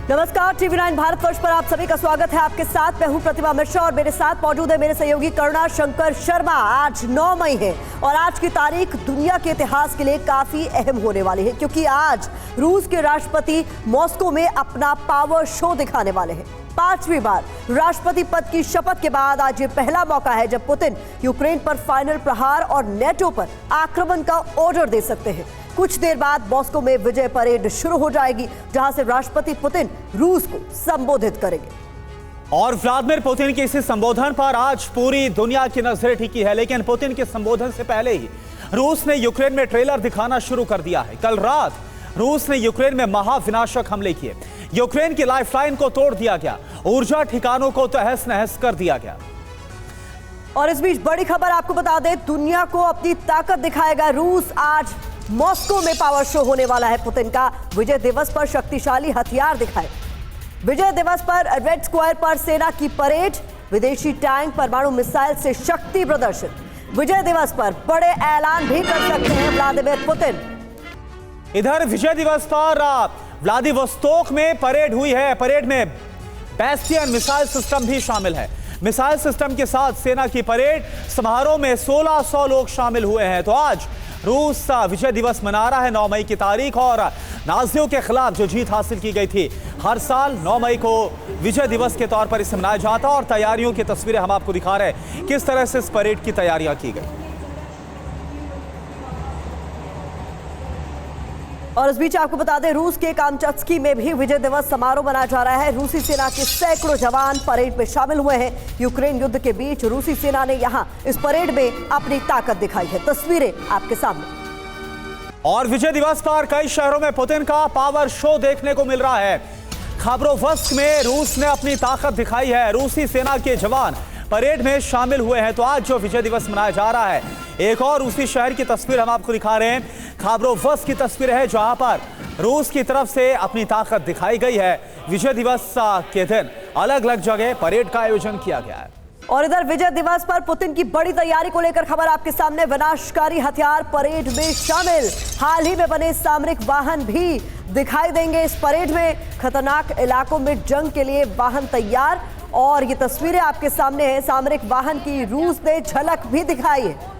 नमस्कार, TV9 भारतवर्ष पर आप सभी का स्वागत है। आपके साथ मैं हूं प्रतिभा मिश्रा और मेरे साथ मौजूद है मेरे सहयोगी करुणा शंकर शर्मा। आज 9 मई है और आज की तारीख दुनिया के इतिहास के लिए काफी अहम होने वाली है, क्योंकि आज रूस के राष्ट्रपति मॉस्को में अपना पावर शो दिखाने वाले हैं। 5वीं बार राष्ट्रपति पद की शपथ के बाद आज ये पहला मौका है जब पुतिन यूक्रेन पर फाइनल प्रहार और नेटो पर आक्रमण का ऑर्डर दे सकते हैं। कुछ देर बाद मॉस्को में विजय परेड शुरू हो जाएगी, जहां से राष्ट्रपति पुतिन रूस को संबोधित करेंगे। और व्लादिमीर पुतिन के इस संबोधन पर आज पूरी दुनिया की नजरें टिकी है, लेकिन पुतिन के संबोधन से पहले ही रूस ने यूक्रेन में ट्रेलर दिखाना शुरू कर दिया है। कल रात रूस ने यूक्रेन में महाविनाशक हमले किए, यूक्रेन की लाइफलाइन को तोड़ दिया गया, ऊर्जा ठिकानों को तहस नहस कर दिया गया। और इस बीच बड़ी खबर आपको बता दें, दुनिया को अपनी ताकत दिखाएगा रूस। आज मॉस्को में पावर शो होने वाला है पुतिन का। विजय दिवस पर शक्तिशाली हथियार दिखाए। विजय दिवस पर रेड स्क्वायर पर सेना की परेड, विदेशी टैंक, परमाणु मिसाइल से शक्ति प्रदर्शन। विजय दिवस पर बड़े ऐलान भी कर सकते हैं व्लादिमीर पुतिन। इधर विजय दिवस पर व्लादिवोस्तोक में परेड हुई है। परेड में बैस्टियन मिसाइल सिस्टम भी शामिल है। मिसाइल सिस्टम के साथ सेना की परेड समारोह में 1600 लोग शामिल हुए हैं। तो आज रूस विजय दिवस मना रहा है 9 मई की तारीख, और नाजियों के खिलाफ जो जीत हासिल की गई थी, हर साल 9 मई को विजय दिवस के तौर पर इसे मनाया जाता है। और तैयारियों की तस्वीरें हम आपको दिखा रहे हैं किस तरह से इस परेड की तैयारियां की गई। और इस बीच आपको बता दें, रूस के कामचत्स्की में भी विजय दिवस समारोह मनाया जा रहा है। रूसी सेना के सैकड़ों जवान परेड में शामिल हुए हैं। यूक्रेन युद्ध के बीच रूसी सेना ने यहां इस परेड में अपनी ताकत दिखाई है। तस्वीरें आपके सामने। और विजय दिवस पर कई शहरों में पुतिन का पावर शो देखने को मिल रहा है। खाबरोवस्क में रूस ने अपनी ताकत दिखाई है। रूसी सेना के जवान परेड में शामिल हुए हैं। तो आज जो विजय दिवस मनाया जा रहा है, एक और रूसी शहर की तस्वीर हम आपको दिखा रहे हैं। खाबरोवस्क की तस्वीर है, जहां पर रूस की तरफ से अपनी ताकत दिखाई गई है। विजय दिवस के दिन अलग अलग जगह परेड का आयोजन किया गया है। और इधर विजय दिवस पर पुतिन की बड़ी तैयारी को लेकर खबर आपके सामने। विनाशकारी हथियार परेड में शामिल। हाल ही में बने सामरिक वाहन भी दिखाई देंगे इस परेड में। खतरनाक इलाकों में जंग के लिए वाहन तैयार। और ये तस्वीरें आपके सामने हैं। सामरिक वाहन की रूस ने झलक भी दिखाई है।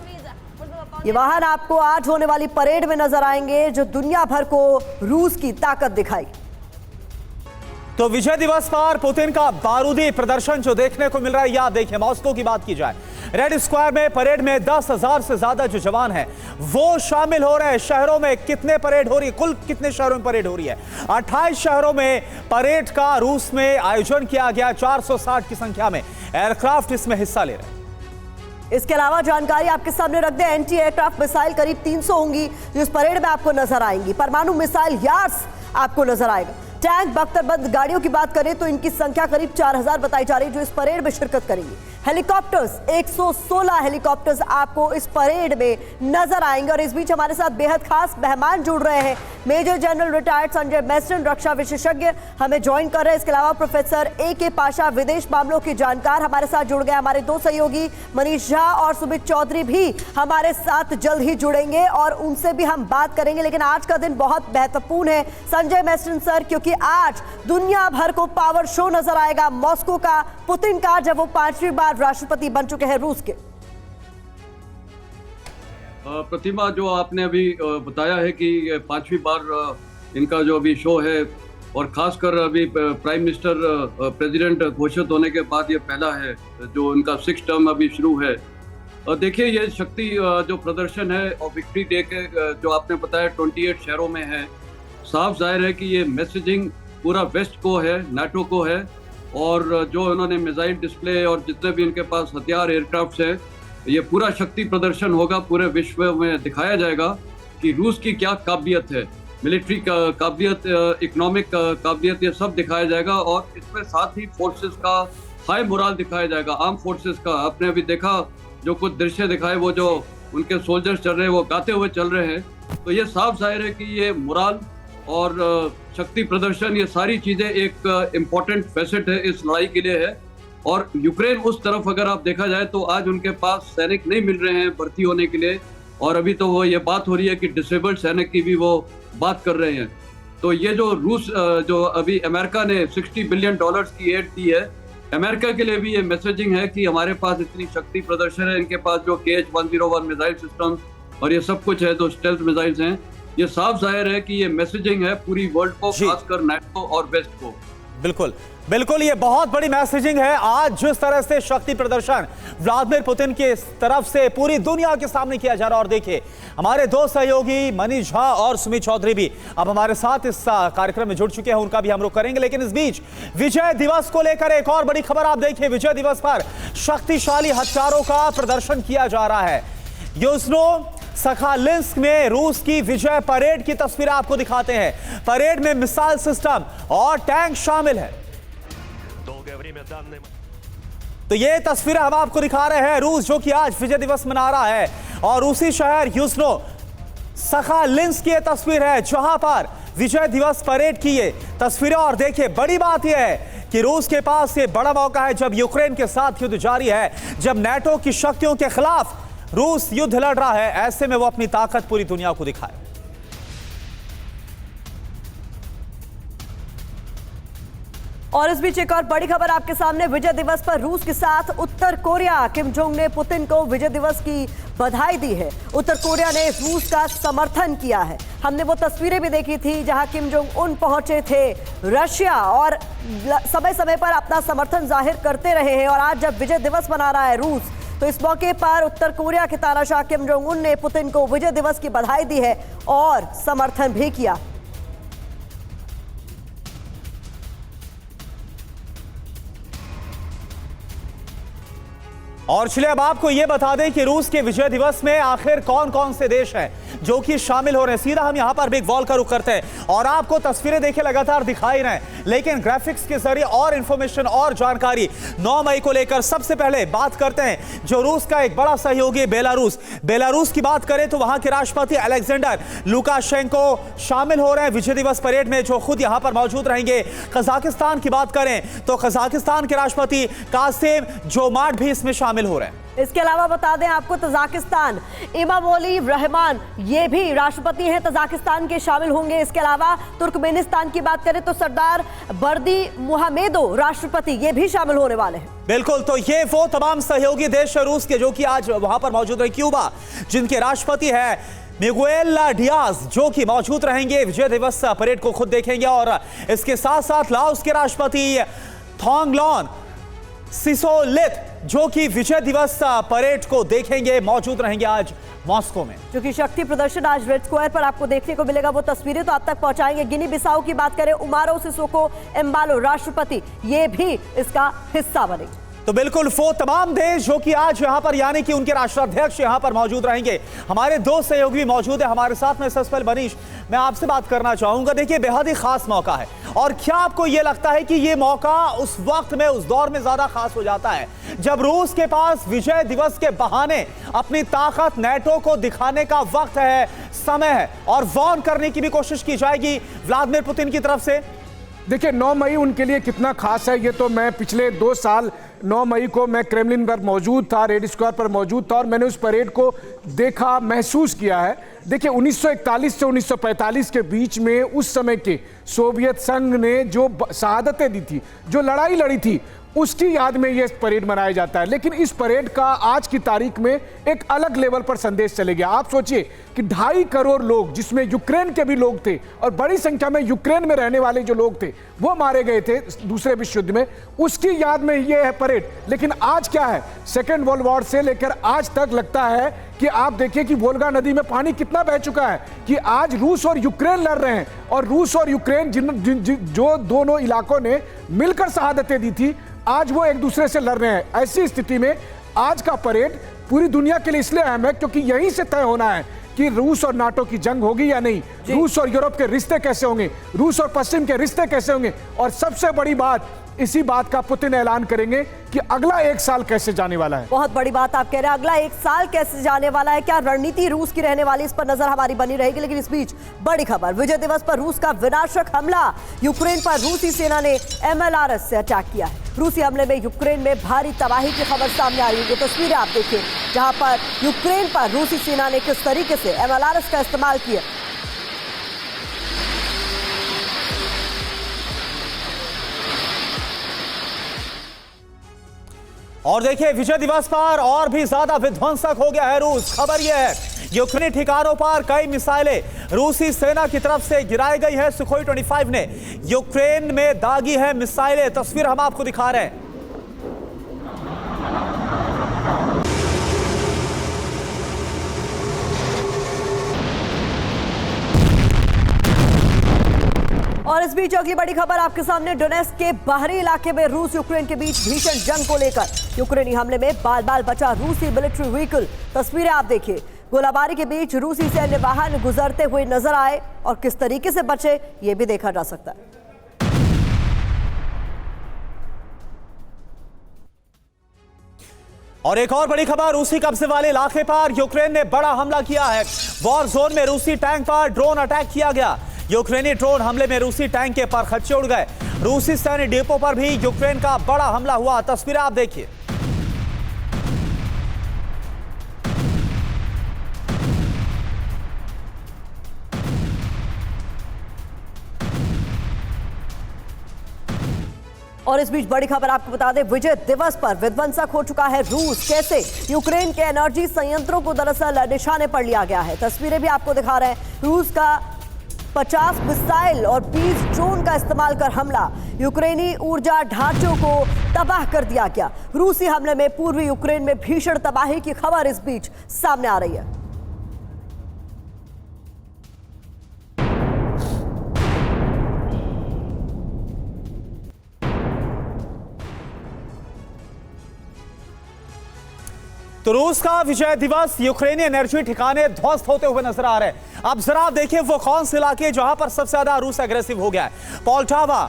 ये वाहन आपको आज होने वाली परेड में नजर आएंगे, जो दुनिया भर को रूस की ताकत दिखाई। तो विजय दिवस पर पुतिन का बारूदी प्रदर्शन जो देखने को मिल रहा है, या देखिए मॉस्को की बात की जाए, रेड स्क्वायर में परेड में 10,000 से ज्यादा जो जवान हैं वो शामिल हो रहे हैं। शहरों में कितने परेड हो रही है, कुल कितने शहरों में परेड हो रही है? 28 शहरों में परेड का रूस में आयोजन किया गया। 460 की संख्या में एयरक्राफ्ट इसमें हिस्सा ले रहे हैं। इसके अलावा जानकारी आपके सामने रख दें, एंटी एयरक्राफ्ट मिसाइल करीब 300 होंगी जो इस परेड में आपको नजर आएंगी। परमाणु मिसाइल यार्स आपको नजर आएगा। टैंक, बख्तरबंद गाड़ियों की बात करें तो इनकी संख्या करीब 4000 बताई जा रही है जो इस परेड में शिरकत करेंगी। हेलीकॉप्टर्स, 116 हेलीकॉप्टर्स आपको इस परेड में नजर आएंगे। और इस बीच हमारे साथ बेहद खास मेहमान जुड़ रहे हैं। मेजर जनरल रिटायर्ड संजय मैस्टन, रक्षा विशेषज्ञ, हमें ज्वाइन कर रहे हैं। इसके अलावा प्रोफेसर AK पाशा, विदेश मामलों के जानकार, हमारे साथ जुड़ गए। हमारे दो सहयोगी मनीष झा और सुमित चौधरी भी हमारे साथ जल्द ही जुड़ेंगे और उनसे भी हम बात करेंगे। लेकिन आज का दिन बहुत महत्वपूर्ण है संजय मैस्टन सर, क्योंकि आज दुनिया भर को पावर शो नजर आएगा मॉस्को का, पुतिन का, जब वो 5वीं बार राष्ट्रपति बन चुके हैं रूस के। प्रतिमा, जो आपने अभी बताया है कि 5वीं बार इनका जो अभी शो है, और खासकर अभी प्राइम मिनिस्टर प्रेसिडेंट घोषित होने के बाद ये पहला है जो इनका 6th टर्म अभी शुरू है। देखिए, ये शक्ति जो प्रदर्शन है और विक्ट्री डे के जो आपने बताया 28 शहरों में है, साफ जाहिर है कि ये मैसेजिंग पूरा वेस्ट को है, नाटो को है। और जो इन्होंने मिसाइल डिस्प्ले और जितने भी इनके पास हथियार, एयरक्राफ्ट है, ये पूरा शक्ति प्रदर्शन होगा। पूरे विश्व में दिखाया जाएगा कि रूस की क्या काबिलियत है, मिलिट्री काबिलियत, इकोनॉमिक काबिलियत, ये सब दिखाया जाएगा। और इसमें साथ ही फोर्सेस का हाई मोराल दिखाया जाएगा, आर्म फोर्सेस का। आपने अभी देखा जो कुछ दृश्य दिखाए, वो जो उनके सोल्जर्स चल रहे हैं वो गाते हुए चल रहे हैं। तो ये साफ जाहिर है कि ये मोराल और शक्ति प्रदर्शन, ये सारी चीजें एक इम्पोर्टेंट फैसेट है इस लड़ाई के लिए है। और यूक्रेन उस तरफ अगर आप देखा जाए तो आज उनके पास सैनिक नहीं मिल रहे हैं भर्ती होने के लिए। और अभी तो वो ये बात हो रही है कि डिसेबल्ड सैनिक की भी वो बात कर रहे हैं। तो ये जो रूस जो अभी अमेरिका ने $60 बिलियन की एड दी है, अमेरिका के लिए भी ये मैसेजिंग है कि हमारे पास इतनी शक्ति प्रदर्शन है, इनके पास जो KH-101 मिसाइल सिस्टम और ये सब कुछ है, जो स्टेल्थ मिसाइल्स हैं, ये साफ जाहिर है कि ये मैसेजिंग है पूरी वर्ल्ड को, खासकर नाटो और वेस्ट को। बिल्कुल बिल्कुल, ये बहुत बड़ी मैसेजिंग है। आज जिस तरह से शक्ति प्रदर्शन व्लादिमीर पुतिन की तरफ से पूरी दुनिया के सामने किया जा रहा, और देखिए हमारे दो सहयोगी मनीष झा और सुमित चौधरी भी अब हमारे साथ इस कार्यक्रम में जुड़ चुके हैं, उनका भी हम लोग करेंगे। लेकिन इस बीच विजय दिवस को लेकर एक और बड़ी खबर आप देखिए। विजय दिवस पर शक्तिशाली हथियारों का प्रदर्शन किया जा रहा है। यूज़नो सखालिंस्क में रूस की विजय परेड की तस्वीरें आपको दिखाते हैं। परेड में मिसाइल सिस्टम और टैंक शामिल है। तो ये तस्वीरें हम आपको दिखा रहे हैं। रूस जो कि आज विजय दिवस मना रहा है, और रूसी शहर यूज़नो सखालिंस्क की ये तस्वीर है जहां पर विजय दिवस परेड की ये तस्वीरें। और देखिए बड़ी बात यह है कि रूस के पास ये बड़ा मौका है, जब यूक्रेन के साथ युद्ध जारी है, जब नाटो की शक्तियों के खिलाफ रूस युद्ध लड़ रहा है, ऐसे में वो अपनी ताकत पूरी दुनिया को दिखाए। और इस बीच एक और बड़ी खबर आपके सामने। विजय दिवस पर रूस के साथ उत्तर कोरिया, किम जोंग ने पुतिन को विजय दिवस की बधाई दी है। उत्तर कोरिया ने रूस का समर्थन किया है। हमने वो तस्वीरें भी देखी थी जहां किम जोंग उन पहुंचे थे रशिया, और समय समय पर अपना समर्थन जाहिर करते रहे हैं। और आज जब विजय दिवस मना रहा है रूस, तो इस मौके पर उत्तर कोरिया के तानाशाह किम जोंग उन ने पुतिन को विजय दिवस की बधाई दी है और समर्थन भी किया। और चलिए अब आपको यह बता दें कि रूस के विजय दिवस में आखिर कौन कौन से देश हैं जो कि शामिल हो रहे हैं। सीधा हम यहां पर बिग वॉल का रुख करते हैं और आपको तस्वीरें देखे लगातार दिखाई रहे हैं, लेकिन ग्राफिक्स के जरिए और इंफॉर्मेशन और जानकारी 9 मई को लेकर सबसे पहले बात करते हैं जो रूस का एक बड़ा सहयोगी बेलारूस। बेलारूस की बात करें तो वहां के राष्ट्रपति अलेक्जेंडर लुकाशेंको शामिल हो रहे हैं विजय दिवस परेड में, जो खुद यहां पर मौजूद रहेंगे। कजाकिस्तान की बात करें तो कजाकिस्तान के राष्ट्रपति कासिम जोमार्ट भी इसमें शामिल हो रहे हैं। इसके अलावा बता दें आपको तजाकिस्तान इमामोली रहमान ये भी राष्ट्रपति हैं तजाकिस्तान के, शामिल होंगे। इसके अलावा तुर्कमेनिस्तान की बात करें तो सरदार बर्दी मुहम्मेदो राष्ट्रपति ये भी शामिल होने वाले हैं। बिल्कुल, तो ये वो तमाम सहयोगी देश रूस के जो कि आज वहां पर मौजूद रहे। क्यूबा जिनके राष्ट्रपति है मिगुएल डियाज जो कि मौजूद रहेंगे, विजय दिवस परेड को खुद देखेंगे। और इसके साथ साथ लाओस के राष्ट्रपति थोंगलॉन सिसोलिथ जो कि विजय दिवस परेड को देखेंगे, मौजूद रहेंगे आज मॉस्को में। जो कि शक्ति प्रदर्शन आज रेड स्क्वायर पर आपको देखने को मिलेगा, वो तस्वीरें तो आप तक पहुंचाएंगे। गिनी बिसाऊ की बात करें, उमारो सिसोको एम्बालो राष्ट्रपति ये भी इसका हिस्सा बनेंगे। तो बिल्कुल वो तमाम देश जो कि आज यहां पर यानी कि उनके राष्ट्राध्यक्ष यहां पर मौजूद रहेंगे। हमारे दो सहयोगी भी मौजूद है हमारे साथ में। सबसे पहले मनीष, मैं आपसे बात करना चाहूंगा। देखिए बेहद ही खास मौका है, और क्या आपको यह लगता है कि यह मौका उस वक्त में, उस दौर में ज्यादा खास हो जाता है जब रूस के पास विजय दिवस के बहाने अपनी ताकत नाटो को दिखाने का वक्त है, समय है, और वार्न करने की भी कोशिश की जाएगी व्लादिमीर पुतिन की तरफ से? देखिए 9 मई उनके लिए कितना खास है, ये तो मैं पिछले 2 साल 9 मई को मैं क्रेमलिन पर मौजूद था, रेड स्क्वायर पर मौजूद था, और मैंने उस परेड को देखा, महसूस किया है। देखिए 1941 से 1945 के बीच में उस समय के सोवियत संघ ने जो शहादतें दी थी, जो लड़ाई लड़ी थी, उसकी याद में यह परेड मनाया जाता है। लेकिन इस परेड का आज की तारीख में एक अलग लेवल पर संदेश चले गया। आप सोचिए कि 2.5 करोड़ लोग, जिसमें यूक्रेन के भी लोग थे और बड़ी संख्या में यूक्रेन में रहने वाले जो लोग थे वो मारे गए थे दूसरे विश्व युद्ध में, उसकी याद में यह है परेड। लेकिन आज क्या है, सेकेंड वर्ल्ड वॉर से लेकर आज तक लगता है कि आप देखिए कि वोल्गा नदी में पानी कितना बह चुका है, कि आज रूस और यूक्रेन लड़ रहे हैं, और रूस और यूक्रेन जो दोनों इलाकों ने मिलकर शहादतें दी थी, आज वो एक दूसरे से लड़ रहे हैं। ऐसी स्थिति में आज का परेड पूरी दुनिया के लिए इसलिए अहम है क्योंकि यहीं से तय होना है कि रूस और नाटो की जंग होगी या नहीं, रूस और यूरोप के रिश्ते कैसे होंगे, रूस और पश्चिम के रिश्ते कैसे होंगे, और सबसे बड़ी बात, इसी बात का पुतिन ऐलान करेंगे कि अगला 1 साल कैसे जाने वाला है। बहुत बड़ी बात आप कह रहे हैं, अगला 1 साल कैसे जाने वाला है, क्या रणनीति रूस की रहने वाली, इस पर नजर हमारी बनी रहेगी। लेकिन इस बीच बड़ी खबर, विजय दिवस पर रूस का विनाशक हमला, यूक्रेन पर रूसी सेना ने MLRS से अटैक किया है। रूसी हमले में यूक्रेन में भारी तबाही की खबर सामने आ रही है। जो तस्वीरें आप देखिए जहां पर यूक्रेन पर रूसी सेना ने किस तरीके से MLRS का इस्तेमाल किया। और देखिए विजय दिवस पर और भी ज्यादा विध्वंसक हो गया है रूस। खबर यह है यूक्रेनी ठिकानों पर कई मिसाइलें रूसी सेना की तरफ से गिराई गई है। सुखोई 25 ने यूक्रेन में दागी है मिसाइलें। तस्वीर हम आपको दिखा रहे हैं। और इस बीच अगली बड़ी खबर आपके सामने। डोनेट्स्क के बाहरी इलाके में रूस यूक्रेन के बीच भीषण जंग को लेकर यूक्रेनी हमले में बाल बाल बचा रूसी मिलिट्री व्हीकल। तस्वीरें आप देखिए। गोलाबारी के बीच रूसी सैन्य वाहन गुजरते हुए नजर आए और किस तरीके से बचे ये भी देखा जा सकता है। और एक और बड़ी खबर, रूसी कब्जे वाले इलाके पर यूक्रेन ने बड़ा हमला किया है। वॉर जोन में रूसी टैंक पर ड्रोन अटैक किया गया। यूक्रेनी ड्रोन हमले में रूसी टैंक के परखच्चे उड़ गए। रूसी सैन्य डिपो पर भी यूक्रेन का बड़ा हमला हुआ। तस्वीरें आप देखिए। और इस बीच बड़ी खबर आपको बता दें, विजय दिवस पर विध्वंसक हो चुका है रूस। कैसे यूक्रेन के एनर्जी संयंत्रों को दरअसल निशाने पर लिया गया है। तस्वीरें भी आपको दिखा रहे हैं। रूस का 50 मिसाइल और 20 ड्रोन का इस्तेमाल कर हमला यूक्रेनी ऊर्जा ढांचों को तबाह कर दिया गया। रूसी हमले में पूर्वी यूक्रेन में भीषण तबाही की खबर इस बीच सामने आ रही है। तो रूस का विजय दिवस, यूक्रेनी एनर्जी ठिकाने ध्वस्त होते हुए नजर आ रहे हैं। अब जरा देखिए वो कौन से इलाके जहां पर सबसे ज्यादा रूस एग्रेसिव हो गया है। पोल्टावा,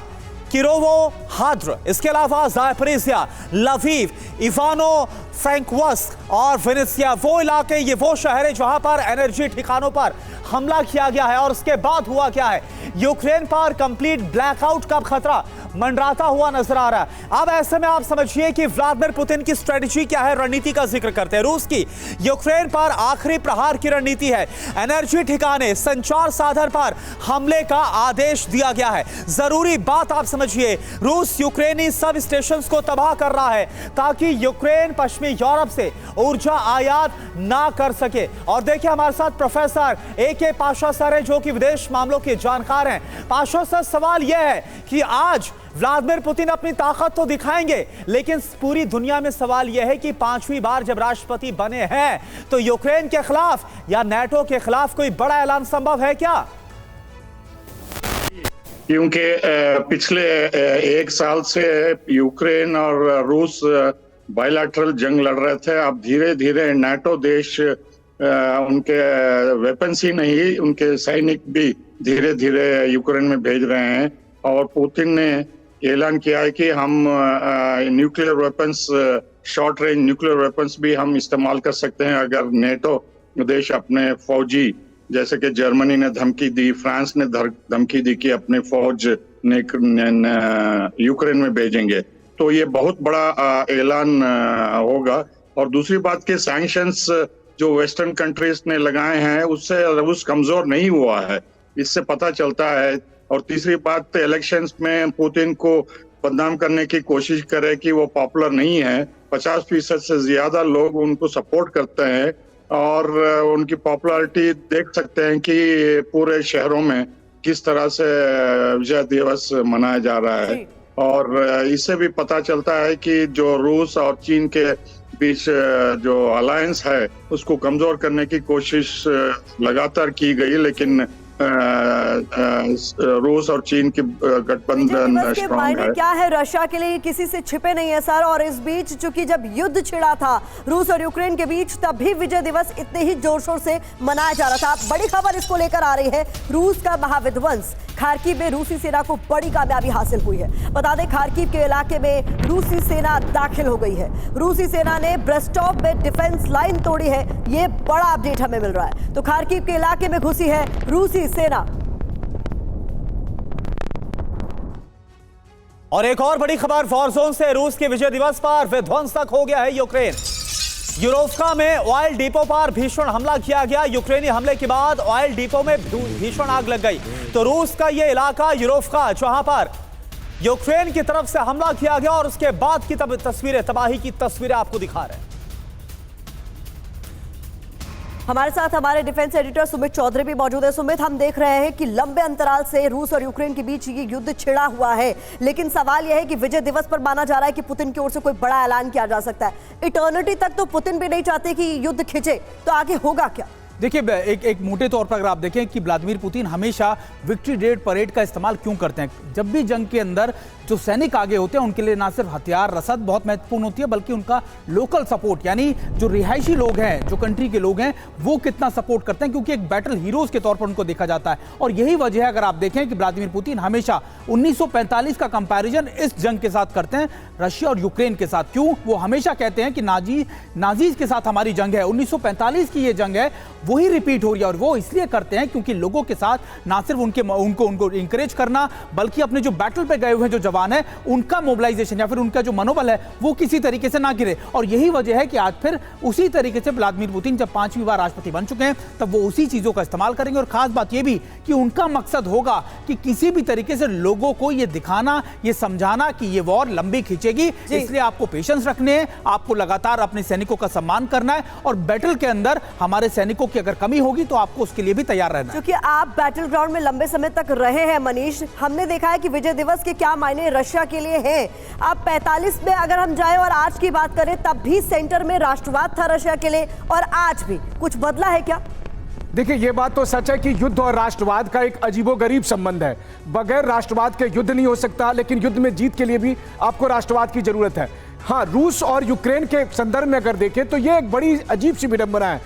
किरोवो, हाद्र, इसके अलावा ज़ापोरिज़िया, लवीव, इवानो फ्रैंकोव्स्क और विनित्सिया, वो इलाके, ये वो शहर है जहां पर एनर्जी ठिकानों पर हमला किया गया है। और उसके बाद हुआ क्या है, यूक्रेन पर कंप्लीट ब्लैकआउट का खतरा मंडराता हुआ नजर आ रहा है। अब ऐसे में आप समझिए कि व्लादिमीर पुतिन की स्ट्रेटजी क्या है। रणनीति का जिक्र करते हैं। रूस की यूक्रेन पर आखिरी प्रहार की रणनीति है। एनर्जी ठिकाने, संचार साधन पर हमले का आदेश दिया गया है। जरूरी बात आप समझिए, रूस यूक्रेनी सब स्टेशंस को तबाह कर रहा है ताकि यूक्रेन पश्चिमी यूरोप से ऊर्जा आयात ना कर सके। और देखिए हमारे साथ प्रोफेसर ए.के. पाशा सर है जो कि विदेश मामलों के जानकार हैं। पाशा सर, सवाल यह है कि आज व्लादिमीर पुतिन अपनी ताकत तो दिखाएंगे, लेकिन पूरी दुनिया में सवाल यह है कि 5वीं बार जब राष्ट्रपति बने हैं तो यूक्रेन के खिलाफ या नाटो के खिलाफ कोई बड़ा ऐलान संभव है क्या? क्योंकि पिछले 1 साल से यूक्रेन और रूस बायलैटरल जंग लड़ रहे थे। अब धीरे धीरे नाटो देश उनके वेपन्स ही नहीं, उनके सैनिक भी धीरे धीरे यूक्रेन में भेज रहे हैं। और पुतिन ने ऐलान किया है कि हम nuclear weapons, short range nuclear weapons भी हम इस्तेमाल कर सकते हैं अगर नेटो देश अपने फौजी, जैसे कि जर्मनी ने धमकी दी, फ्रांस ने धमकी दी कि अपने फौज ने यूक्रेन में भेजेंगे। तो ये बहुत बड़ा ऐलान होगा। और दूसरी बात के सैंक्शंस जो वेस्टर्न कंट्रीज ने लगाए हैं उससे रूस कमजोर नहीं हुआ है, इससे पता चलता है। और तीसरी बात, इलेक्शंस में पुतिन को बदनाम करने की कोशिश करे कि वो पॉपुलर नहीं है। 50% से ज्यादा लोग उनको सपोर्ट करते हैं और उनकी पॉपुलैरिटी देख सकते हैं कि पूरे शहरों में किस तरह से विजय दिवस मनाया जा रहा है। और इससे भी पता चलता है कि जो रूस और चीन के बीच जो अलायंस है उसको कमजोर करने की कोशिश लगातार की गई, लेकिन रूस और चीन की गठबंधन स्ट्रांग है। क्या है, रशिया के लिए किसी से छिपे नहीं है सर। और इस बीच चूंकि जब युद्ध छिड़ा था रूस और यूक्रेन के बीच, तब भी विजय दिवस इतने ही जोर शोर से मनाया जा रहा था। बड़ी खबर इसको लेकर आ रही है, रूस का महाविध्वंस। खार्किव में रूसी सेना को बड़ी कामयाबी हासिल हुई है। बता दें, खार्किव के इलाके में रूसी सेना दाखिल हो गई है। रूसी सेना ने ब्रेस्टॉव में डिफेंस लाइन तोड़ी है, ये बड़ा अपडेट हमें मिल रहा है। तो खार्किव के इलाके में घुसी है रूसी सेना। और एक और बड़ी खबर, वॉर जोन से रूस के विजय दिवस पर विध्वंसक हो गया है यूक्रेन। यूरोफ्का में ऑयल डिपो पर भीषण हमला किया गया। यूक्रेनी हमले के बाद ऑयल डिपो में भीषण आग लग गई। तो रूस का यह इलाका यूरोफ्का, जहां पर यूक्रेन की तरफ से हमला किया गया और उसके बाद की तस्वीरें, तबाही की तस्वीरें आपको दिखा रहे हैं। हमारे साथ हमारे डिफेंस एडिटर सुमित चौधरी भी मौजूद है। सुमित, हम देख रहे हैं कि लंबे अंतराल से रूस और यूक्रेन के बीच ये युद्ध छिड़ा हुआ है, लेकिन सवाल यह है कि विजय दिवस पर माना जा रहा है कि पुतिन की ओर से कोई बड़ा ऐलान किया जा सकता है। इटर्निटी तक तो पुतिन भी नहीं चाहते कि युद्ध खिंचे, तो आगे होगा क्या? देखिए, एक मोटे तौर पर अगर आप देखें कि व्लादिमीर पुतिन हमेशा विक्ट्री डे परेड का इस्तेमाल क्यों करते हैं। जब भी जंग के अंदर जो सैनिक आगे होते हैं उनके लिए ना सिर्फ हथियार रसद बहुत महत्वपूर्ण होती है, बल्कि उनका लोकल सपोर्ट, यानी जो रिहायशी लोग हैं, जो कंट्री के लोग हैं, वो कितना सपोर्ट करते हैं, क्योंकि एक बैटल हीरोज के तौर पर उनको देखा जाता है। और यही वजह है, अगर आप देखें, कि व्लादिमीर पुतिन हमेशा 1945 का कंपैरिजन इस जंग के साथ करते हैं, रशिया और यूक्रेन के साथ। क्यों? वो हमेशा कहते हैं कि नाजीज के साथ हमारी जंग है, 1945 की ये जंग है, वही रिपीट हो रही है। और वो इसलिए करते हैं क्योंकि लोगों के साथ ना सिर्फ उनको इंकरेज करना, बल्कि अपने जो बैटल पे गए हुए जो जवान है उनका मोबिलाइजेशन या फिर उनका जो मनोबल है वो किसी तरीके से ना गिरे। और यही वजह है कि आज फिर उसी तरीके से व्लादिमीर पुतिन जब 5वीं बार राष्ट्रपति बन चुके हैं, तब वो उसी चीजों का इस्तेमाल करेंगे। और खास बात यह भी कि उनका मकसद होगा कि किसी भी तरीके से लोगों को यह दिखाना, यह समझाना कि यह वॉर लंबी खींचेगी, इसलिए आपको पेशेंस रखने हैं, आपको लगातार अपने सैनिकों का सम्मान करना है, और बैटल के अंदर हमारे सैनिकों की अगर कमी होगी तो आपको उसके लिए भी तैयार रहना है। क्योंकि आप बैटल ग्राउंड में लंबे समय तक रहे हैं मनीष, हमने देखा है कि विजय दिवस के क्या मायने रशिया के लिए हैं। अब 45 में अगर हम जाएं और आज की बात करें, तब भी सेंटर में राष्ट्रवाद था रशिया के लिए, और आज भी कुछ बदला है क्या? देखिए, ये बात तो सच है कि युद्ध और राष्ट्रवाद का एक अजीबोगरीब संबंध है। बगैर राष्ट्रवाद के युद्ध नहीं हो सकता, लेकिन युद्ध में जीत के लिए भी आपको राष्ट्रवाद की जरूरत है। हाँ, रूस और यूक्रेन के संदर्भ में अगर देखें तो ये एक बड़ी अजीब सी विडंबना है।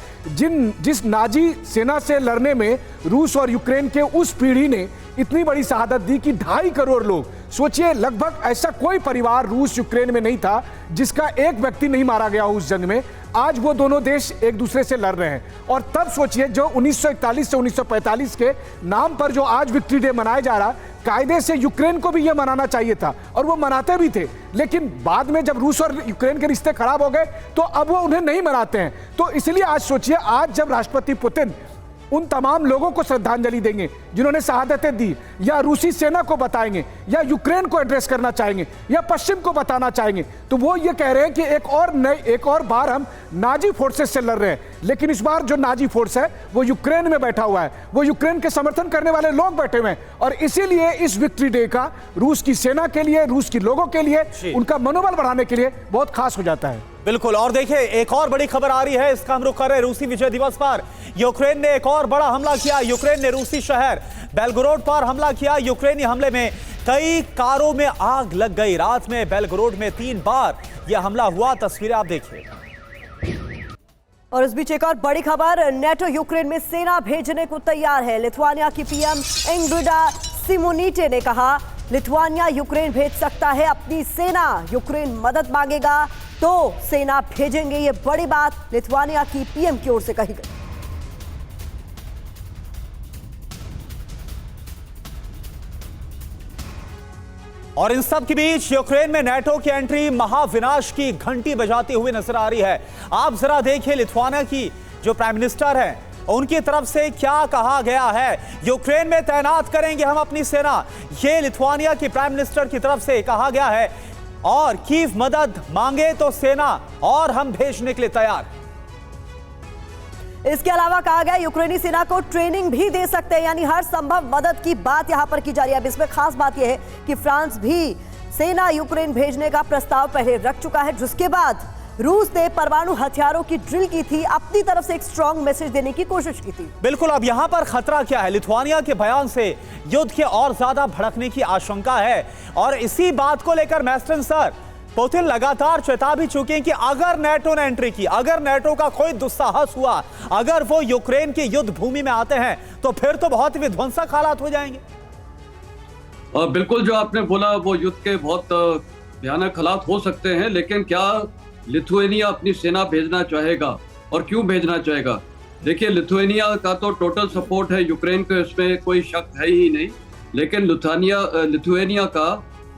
जिस नाजी सेना से लड़ने में रूस और यूक्रेन के उस पीढ़ी ने इतनी बड़ी शहादत दी कि 2.5 करोड़ लोग, सोचिए, लगभग ऐसा कोई परिवार रूस यूक्रेन में नहीं था जिसका एक व्यक्ति नहीं मारा गया उस जंग में। आज वो दोनों देश एक दूसरे से लड़ रहे हैं। और तब सोचिए, जो 1941 से 1945 के नाम पर जो आज विक्ट्री डे मनाया जा रहा, कायदे से यूक्रेन को भी ये मनाना चाहिए था, और वो मनाते भी थे। लेकिन बाद में जब रूस और यूक्रेन के रिश्ते खराब हो गए तो अब वो उन्हें नहीं मनाते हैं। तो इसलिए आज सोचिए, आज जब राष्ट्रपति पुतिन उन तमाम लोगों को श्रद्धांजलि देंगे जिन्होंने शहादतें दी, या रूसी सेना को बताएंगे, या यूक्रेन को एड्रेस करना चाहेंगे, या पश्चिम को बताना चाहेंगे, तो वो ये कह रहे हैं कि एक और बार हम नाजी फोर्सेस से लड़ रहे हैं। लेकिन इस बार जो नाजी फोर्स है वो यूक्रेन में बैठा हुआ है, वो यूक्रेन के समर्थन करने वाले लोग बैठे हुए हैं। और इसीलिए इस विक्ट्री डे का रूस की सेना के लिए, रूस के लोगों के लिए, उनका मनोबल बढ़ाने के लिए बहुत खास हो जाता है। बिल्कुल। और देखिए, एक और बड़ी खबर आ रही है, इसका हम रुख कर रहे हैं। रूसी विजय दिवस पर यूक्रेन ने एक और बड़ा हमला किया। यूक्रेन ने रूसी शहर बेलगोरोड पर हमला किया। यूक्रेनी हमले में कई कारों में आग लग गई। रात में बेलगोरोड में 3 बार यह हमला हुआ। तस्वीरें आप देखिए। और इस बीच एक और बड़ी खबर, नेटो यूक्रेन में सेना भेजने को तैयार है। लिथुआनिया की पीएम इंग्रिडा सिमोनीटे ने कहा, लिथुआनिया यूक्रेन भेज सकता है अपनी सेना, यूक्रेन मदद मांगेगा तो सेना भेजेंगे। ये बड़ी बात लिथुआनिया की पीएम की ओर से कही गई। और इन सब के बीच यूक्रेन में नेटो की एंट्री महाविनाश की घंटी बजाती हुई नजर आ रही है। आप जरा देखिए, लिथुआनिया की जो प्राइम मिनिस्टर हैं, उनकी तरफ से क्या कहा गया है। यूक्रेन में तैनात करेंगे हम अपनी सेना, ये लिथुआनिया की प्राइम मिनिस्टर की तरफ से कहा गया है। और कीव मदद मांगे तो सेना और हम भेजने के लिए तैयार। इसके अलावा कहा गया यूक्रेनी सेना को ट्रेनिंग भी दे सकते हैं, यानी हर संभव मदद की बात यहां पर की जा रही है। अब इसमें खास बात यह है कि फ्रांस भी सेना यूक्रेन भेजने का प्रस्ताव पहले रख चुका है, जिसके बाद रूस ने परमाणु हथियारों की ड्रिल की थी, अपनी तरफ से एक स्ट्रॉन्ग मैसेज देने की कोशिश की थी। बिल्कुल। अब यहां पर खतरा क्या है? लिथुआनिया के बयान से युद्ध के और ज्यादा भड़कने की आशंका है। और इसी बात को लेकर मैस्टन सर, पुतिन लगातार चेता भी चुके हैं कि अगर नेटो ने एंट्री की, अगर नेटो का कोई दुस्साहस हुआ, अगर वो यूक्रेन की युद्ध भूमि में आते हैं, तो फिर तो बहुत ही विध्वंसक हालात हो जाएंगे। बिल्कुल, जो आपने बोला वो युद्ध के बहुत भयानक हालात हो सकते हैं। लेकिन क्या लिथुआनिया अपनी सेना भेजना चाहेगा, और क्यों भेजना चाहेगा? देखिए, लिथुआनिया का तो टोटल सपोर्ट है यूक्रेन को, इसमें कोई शक है ही नहीं। लेकिन लिथुआनिया का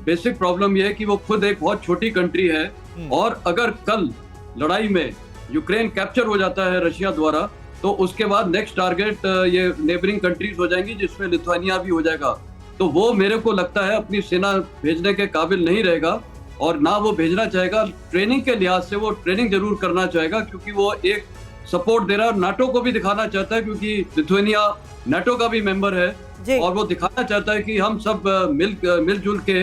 बेसिक प्रॉब्लम यह है कि वो खुद एक बहुत छोटी कंट्री है, और अगर कल लड़ाई में यूक्रेन कैप्चर हो जाता है रशिया द्वारा, तो उसके बाद नेक्स्ट टारगेट ये नेबरिंग कंट्रीज हो जाएंगी, जिसमें लिथुआनिया भी हो जाएगा। तो वो मेरे को लगता है अपनी सेना भेजने के काबिल नहीं रहेगा और ना वो भेजना चाहेगा। ट्रेनिंग के लिहाज से वो ट्रेनिंग जरूर करना चाहेगा क्योंकि वो एक सपोर्ट दे रहा है, नाटो को भी दिखाना चाहता है क्योंकि लिथुआनिया नाटो का भी मेंबर है और वो दिखाना चाहता है कि हम सब मिलजुल के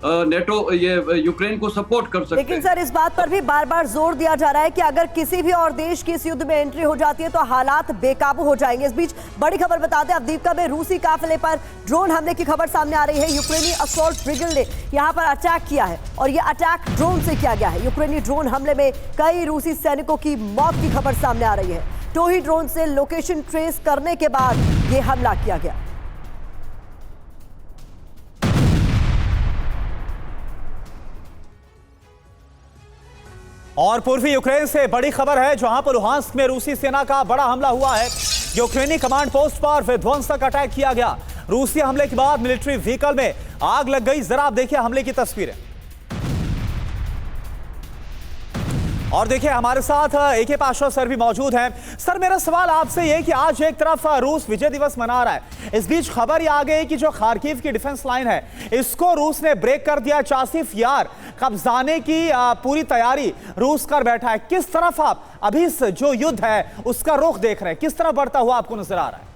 नेटो ये यूक्रेन को सपोर्ट कर सकते हैं। लेकिन सर इस बात पर भी बार बार जोर दिया जा रहा है कि अगर किसी भी और देश की इस युद्ध में एंट्री हो जाती है तो हालात बेकाबू हो जाएंगे। इस बीच बड़ी खबर बताते हैं, अवदीपका में रूसी काफिले पर ड्रोन हमले की खबर सामने आ रही है। यूक्रेनी असॉल्ट ब्रिगेड ने यहां पर अटैक किया है और ये अटैक ड्रोन से किया गया है। यूक्रेनी ड्रोन हमले में कई रूसी सैनिकों की मौत की खबर सामने आ रही है। टोही ड्रोन से लोकेशन ट्रेस करने के बाद ये हमला किया गया। और पूर्वी यूक्रेन से बड़ी खबर है, जहां पर लुहांस्क में रूसी सेना का बड़ा हमला हुआ है। यूक्रेनी कमांड पोस्ट पर विध्वंसक अटैक किया गया। रूसी हमले के बाद मिलिट्री व्हीकल में आग लग गई। जरा आप देखिए हमले की तस्वीरें। और देखिए हमारे साथ AK पाशा सर भी मौजूद हैं। सर मेरा सवाल आपसे यह कि आज एक तरफ रूस विजय दिवस मना रहा है, इस बीच खबर यह आ गई कि जो खार्किव की डिफेंस लाइन है इसको रूस ने ब्रेक कर दिया। चासिफ यार कब्जाने की पूरी तैयारी रूस कर बैठा है। किस तरफ आप अभी जो युद्ध है उसका रुख देख रहे हैं, किस तरफ बढ़ता हुआ आपको नजर आ रहा है?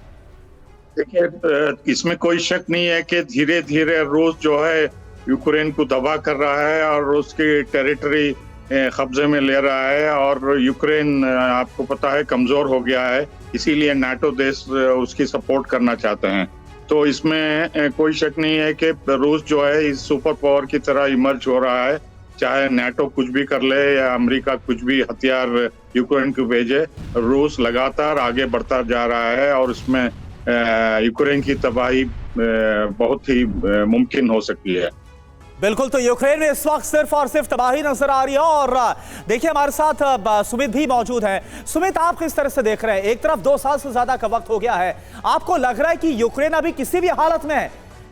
देखिए इसमें कोई शक नहीं है कि धीरे धीरे रूस जो है यूक्रेन को तबाह कर रहा है और रूस की टेरिटरी कब्जे में ले रहा है और यूक्रेन आपको पता है कमजोर हो गया है, इसीलिए नाटो देश उसकी सपोर्ट करना चाहते हैं। तो इसमें कोई शक नहीं है कि रूस जो है इस सुपर पावर की तरह इमर्ज हो रहा है। चाहे नाटो कुछ भी कर ले या अमेरिका कुछ भी हथियार यूक्रेन को भेजे, रूस लगातार आगे बढ़ता जा रहा है और इसमें यूक्रेन की तबाही बहुत ही मुमकिन हो सकती है। बिल्कुल, तो यूक्रेन में इस वक्त सिर्फ और सिर्फ तबाही नजर आ रही है। और देखिए हमारे साथ सुमित भी मौजूद हैं। सुमित, आप किस तरह से देख रहे हैं? एक तरफ 2 साल से ज्यादा का वक्त हो गया है, आपको लग रहा है कि यूक्रेन अभी किसी भी हालत में है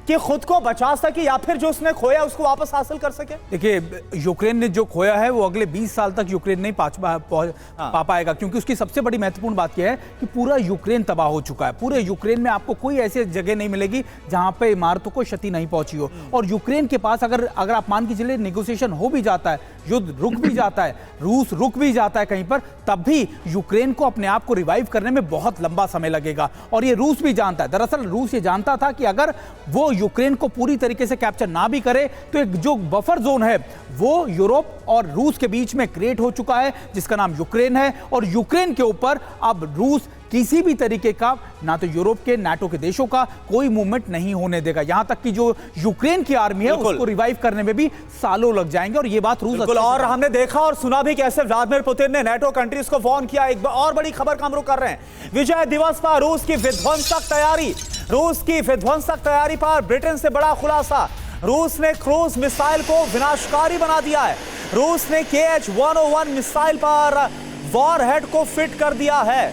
कि खुद को बचा सके या फिर जो उसने खोया उसको वापस हासिल कर सके? देखिए यूक्रेन ने जो खोया है वो अगले 20 साल तक यूक्रेन नहीं पा पाएगा, क्योंकि उसकी सबसे बड़ी महत्वपूर्ण बात यह है कि पूरा यूक्रेन तबाह हो चुका है। पूरे यूक्रेन में आपको कोई ऐसी जगह नहीं मिलेगी जहां पे इमारतों को क्षति नहीं पहुंची हो। और यूक्रेन के पास अगर आप मान के चलिए नेगोशिएशन हो भी जाता है, युद्ध रुक भी जाता है, रूस रुक भी जाता है कहीं पर, तब भी यूक्रेन को अपने आप को रिवाइव करने में बहुत लंबा समय लगेगा। और ये रूस भी जानता है। दरअसल रूस ये जानता था कि अगर वो यूक्रेन को पूरी तरीके से कैप्चर ना भी करे तो एक जो बफर जोन है वो यूरोप और रूस के बीच में क्रिएट हो चुका है, जिसका नाम यूक्रेन है। और यूक्रेन के ऊपर अब रूस किसी भी तरीके का, ना तो यूरोप के नाटो के देशों का कोई मूवमेंट नहीं होने देगा। यहां तक कि जो यूक्रेन की आर्मी है उसको रिवाइव करने में भी सालों लग जाएंगे। और ये बात रूस और हमने देखा और सुना भी कैसे व्लादिमीर पुतिन ने नाटो कंट्रीज को वार्न किया। एक और बड़ी खबर का हम रुख कर रहे हैं। विजय दिवस पर रूस की विध्वंसक तैयारी, रूस की विध्वंसक तैयारी पर ब्रिटेन से बड़ा खुलासा। रूस ने क्रूज मिसाइल को विनाशकारी बना दिया है। रूस ने KH-101 मिसाइल पर वॉरहेड को फिट कर दिया है।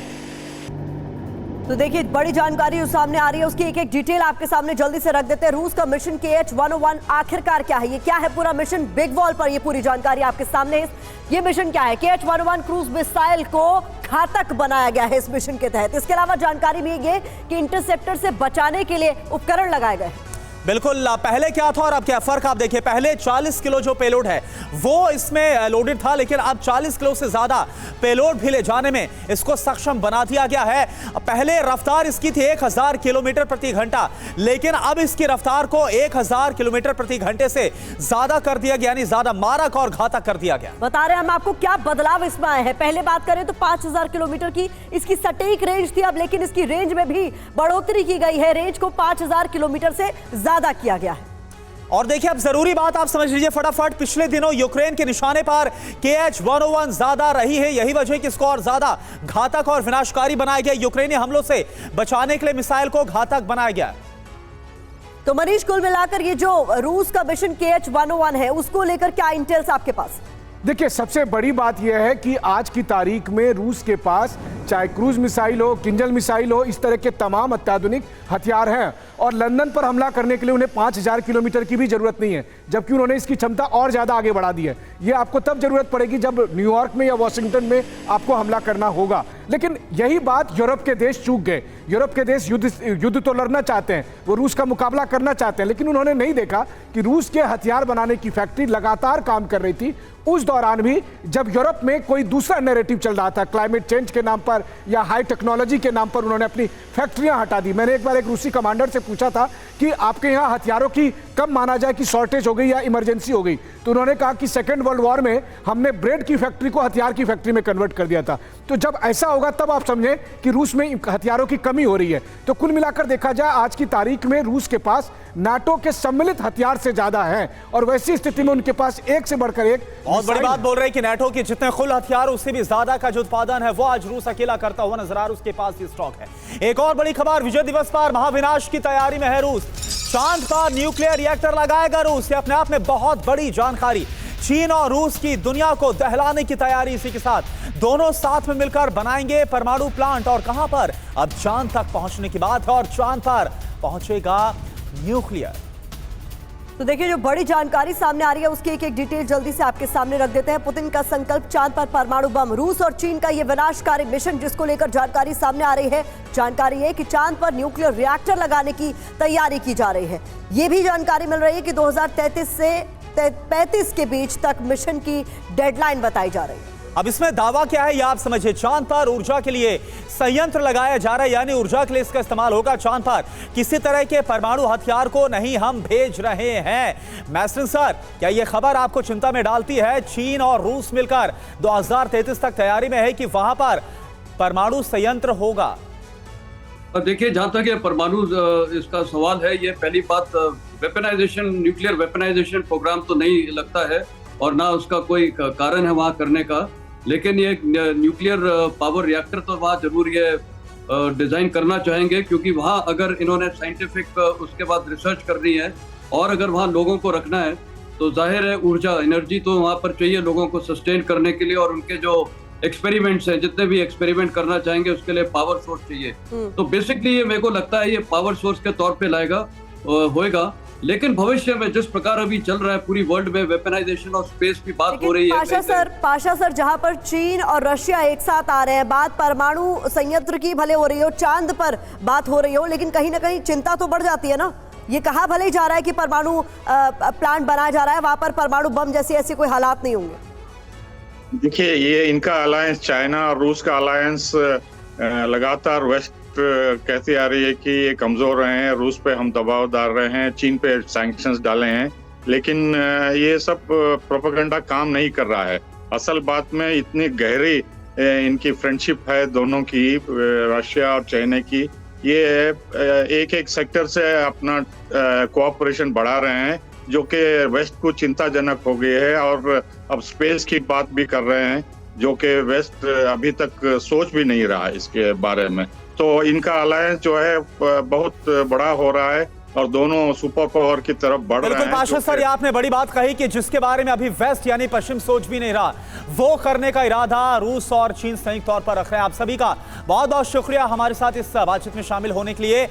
तो देखिए बड़ी जानकारी जो सामने आ रही है उसकी एक एक डिटेल आपके सामने जल्दी से रख देते हैं। रूस का मिशन KH-101 आखिरकार क्या है, ये क्या है पूरा मिशन? बिग वॉल पर ये पूरी जानकारी आपके सामने है। ये मिशन क्या है? KH-101 क्रूज मिसाइल को घातक बनाया गया है इस मिशन के तहत। इसके अलावा जानकारी भी ये कि इंटरसेप्टर से बचाने के लिए उपकरण लगाए गए। बिल्कुल, पहले क्या था और अब क्या फर्क आप देखिए। पहले 40 किलो जो पेलोड है वो इसमें लोडेड था, लेकिन अब 40 किलो से ज्यादा पेलोड भी ले जाने में इसको सक्षम बना दिया गया है। पहले रफ्तार इसकी थी 1000 किलोमीटर प्रति घंटा, लेकिन अब इसकी रफ्तार को 1000 किलोमीटर प्रति घंटे से ज्यादा कर दिया गया, यानी ज्यादा मारक और घातक कर दिया गया। बता रहे हैं हम आपको क्या बदलाव इसमें आए हैं। पहले बात करें तो 5000 किलोमीटर की इसकी सटीक रेंज थी, अब लेकिन इसकी रेंज में भी बढ़ोतरी की गई है। रेंज को 5000 किलोमीटर से ज्यादा किया गया है। और देखिए अब जरूरी बात आप समझ लीजिए फटाफट, पिछले दिनों यूक्रेन के निशाने पर KH-101 ज्यादा रही है। यही वजह कि इसको और ज्यादा घातक और विनाशकारी बनाया गया। यूक्रेनी हमलों से बचाने के लिए मिसाइल को घातक बनाया गया। तो मनीष, कुल मिलाकर ये जो रूस का मिशन KH-101 है उसको लेकर क्या इंटेल्स आपके पास? देखिए सबसे बड़ी बात यह है कि आज की तारीख में रूस के पास चाहे क्रूज मिसाइल हो, किंजल मिसाइल हो, इस तरह के तमाम अत्याधुनिक हथियार हैं। और लंदन पर हमला करने के लिए उन्हें 5000 किलोमीटर की भी जरूरत नहीं है, जबकि उन्होंने इसकी क्षमता और ज्यादा आगे बढ़ा दी है। ये आपको तब जरूरत पड़ेगी जब न्यूयॉर्क में या वॉशिंगटन में आपको हमला करना होगा। लेकिन यही बात यूरोप के देश चूक गए। यूरोप के देश युद्ध तो लड़ना चाहते हैं, वो रूस का मुकाबला करना चाहते हैं, लेकिन उन्होंने नहीं देखा कि रूस के हथियार बनाने की फैक्ट्री लगातार काम कर रही थी। उस दौरान भी जब यूरोप में कोई दूसरा नैरेटिव चल रहा था, क्लाइमेट चेंज के नाम पर या हाई टेक्नोलॉजी के नाम पर, उन्होंने अपनी फैक्ट्रियां हटा दी। मैंने एक बार एक रूसी कमांडर से पूछा था कि आपके यहाँ हथियारों की कब माना जाए कि शॉर्टेज हो गई या इमरजेंसी हो गई, तो उन्होंने कहा कि सेकेंड वर्ल्ड वॉर में हमने ब्रेड की फैक्ट्री को हथियार की फैक्ट्री में कन्वर्ट कर दिया था। तो जब ऐसा होगा तब आप समझें कि रूस में हथियारों की कमी हो रही है। तो कुल मिलाकर देखा जाए आज की तारीख में रूस के पास नाटो के सम्मिलित हथियार से ज्यादा है, और वैसी स्थिति में उनके पास एक से बढ़कर एक बहुत बड़ी बात बोल रहे हैं कि नाटो के जितने कुल हथियार उससे भी ज्यादा का जो उत्पादन है वो आज रूस अकेला करता हुआ नजर आ रहा है, उसके पास ये स्टॉक है। एक और बड़ी खबर, विजय दिवस पर महाविनाश की तैयारी में है रूस। चांद पर न्यूक्लियर रिएक्टर लगाएगा रूस, ये अपने आप में बहुत बड़ी जानकारी। चीन और रूस की दुनिया को दहलाने की तैयारी, इसी के साथ दोनों साथ में मिलकर बनाएंगे परमाणु प्लांट। और कहां पर? अब चांद तक पहुंचने की बात है, और चांद पर पहुंचेगा न्यूक्लियर। तो देखिए जो बड़ी जानकारी सामने आ रही है उसकी एक एक डिटेल जल्दी से आपके सामने रख देते हैं। पुतिन का संकल्प, चांद पर परमाणु बम। रूस और चीन का यह विनाशकारी मिशन जिसको लेकर जानकारी सामने आ रही है। जानकारी है कि चांद पर न्यूक्लियर रिएक्टर लगाने की तैयारी की जा रही है। यह भी जानकारी मिल रही है कि 2033 से 35 के बीच तक मिशन की डेडलाइन बताई जा रही है। अब इसमें दावा क्या है ये आप समझिए। चांद पर ऊर्जा के लिए संयंत्र लगाया जा रहा है, यानी ऊर्जा के लिए इसका इस्तेमाल होगा। चांद पर किसी तरह के परमाणु हथियार को नहीं हम भेज रहे हैं। मैस्टन सर, क्या यह खबर आपको चिंता में डालती है? चीन और रूस मिलकर 2033 तक तैयारी में है कि वहां पर परमाणु संयंत्र होगा। देखिए, जहां तक ये परमाणु इसका सवाल है, ये पहली बात वेपनाइजेशन, न्यूक्लियर वेपनाइजेशन प्रोग्राम तो नहीं लगता है, और ना उसका कोई कारण है वहां करने का। लेकिन ये न्यूक्लियर पावर रिएक्टर तो वहाँ जरूर ये डिजाइन करना चाहेंगे, क्योंकि वहाँ अगर इन्होंने साइंटिफिक उसके बाद रिसर्च करनी है और अगर वहाँ लोगों को रखना है तो जाहिर है ऊर्जा, एनर्जी तो वहाँ पर चाहिए लोगों को सस्टेन करने के लिए, और उनके जो एक्सपेरिमेंट्स हैं, जितने भी एक्सपेरिमेंट करना चाहेंगे उसके लिए पावर सोर्स चाहिए। तो बेसिकली ये मेरे को लगता है ये पावर सोर्स के तौर पे लाएगा होएगा। लेकिन भविष्य में जिस प्रकार अभी चल रहा है पूरी वर्ल्ड में वेपनाइजेशन और स्पेस की बात हो रही है। पाशा सर, जहां पर चीन और रशिया एक साथ आ रहे हैं, बात परमाणु संयंत्र की भले हो रही हो, चांद पर बात हो रही हो, लेकिन कहीं ना कहीं चिंता तो बढ़ जाती है ना। ये कहा भले ही जा रहा है कि परमाणु प्लांट बनाया जा रहा है, वहां पर परमाणु बम जैसे ऐसे कोई हालात नहीं होंगे। देखिए, ये इनका अलायंस, चाइना और रूस का अलायंस लगातार वेस्ट कहती आ रही है कि ये कमजोर रहे हैं, रूस पे हम दबाव डाल रहे हैं, चीन पे सैंक्शंस डाले हैं, लेकिन ये सब प्रोपेगेंडा काम नहीं कर रहा है। असल बात में इतनी गहरी इनकी फ्रेंडशिप है दोनों की, रशिया और चाइना की। ये एक एक सेक्टर से अपना कोऑपरेशन बढ़ा रहे हैं, जो कि वेस्ट को चिंताजनक हो गई है, और अब स्पेस की बात भी कर रहे हैं, जो कि वेस्ट अभी तक सोच भी नहीं रहा इसके बारे में। तो इनका अलायंस जो है बहुत बड़ा हो रहा है और दोनों सुपर पावर की तरफ बढ़ रहे हैं। बिल्कुल पाशा सर, ये आपने बड़ी बात कही कि जिसके बारे में अभी वेस्ट यानी पश्चिम सोच भी नहीं रहा, वो करने का इरादा रूस और चीन संयुक्त तौर पर रख रहे हैं। आप सभी का बहुत बहुत शुक्रिया हमारे साथ इस बातचीत में शामिल होने के लिए।